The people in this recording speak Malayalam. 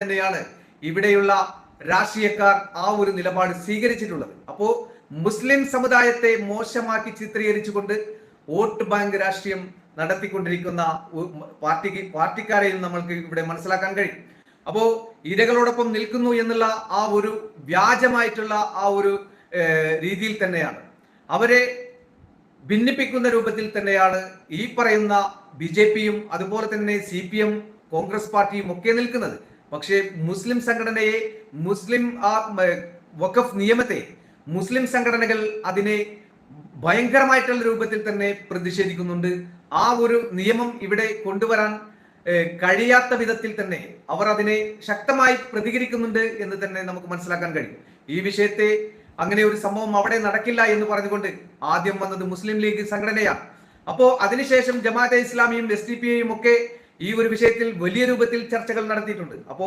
തന്നെയാണ് ഇവിടെയുള്ള രാഷ്ട്രീയക്കാർ ആ ഒരു നിലപാട് സ്വീകരിച്ചിട്ടുള്ളത്. അപ്പോ മുസ്ലിം സമുദായത്തെ മോശമാക്കി ചിത്രീകരിച്ചുകൊണ്ട് വോട്ട് ബാങ്ക് രാഷ്ട്രീയം നടത്തിക്കൊണ്ടിരിക്കുന്ന പാർട്ടിക്കാരെയും നമ്മൾക്ക് ഇവിടെ മനസ്സിലാക്കാൻ കഴിയും. അപ്പോ ഇരകളോടൊപ്പം നിൽക്കുന്നു എന്നുള്ള ആ ഒരു വ്യാജമായിട്ടുള്ള ആ ഒരു രീതിയിൽ തന്നെയാണ് അവരെ ഭിന്നിപ്പിക്കുന്ന രൂപത്തിൽ തന്നെയാണ് ഈ പറയുന്ന BJPയും അതുപോലെ തന്നെ CPM കോൺഗ്രസ് പാർട്ടിയും ഒക്കെ നിൽക്കുന്നത്. പക്ഷേ മുസ്ലിം സംഘടനയെ, മുസ്ലിം വഖഫ് നിയമത്തെ മുസ്ലിം സംഘടനകൾ അതിനെ ഭയങ്കരമായിട്ടുള്ള രൂപത്തിൽ തന്നെ പ്രതിഷേധിക്കുന്നുണ്ട്. ആ ഒരു നിയമം ഇവിടെ കൊണ്ടുവരാൻ കഴിയാത്ത വിധത്തിൽ തന്നെ അവർ അതിനെ ശക്തമായി പ്രതികരിക്കുന്നുണ്ട് എന്ന് തന്നെ നമുക്ക് മനസ്സിലാക്കാൻ കഴിയും. ഈ വിഷയത്തെ അങ്ങനെ ഒരു സംഭവം അവിടെ നടക്കില്ല എന്ന് പറഞ്ഞുകൊണ്ട് ആദ്യം വന്നത് മുസ്ലിം ലീഗ് സംഘടനയാണ്. അപ്പോ അതിനുശേഷം ജമാഅത്തെ ഇസ്ലാമിയും SDPയും ഒക്കെ ഈ ഒരു വിഷയത്തിൽ വലിയ രൂപത്തിൽ ചർച്ചകൾ നടത്തിയിട്ടുണ്ട്. അപ്പോ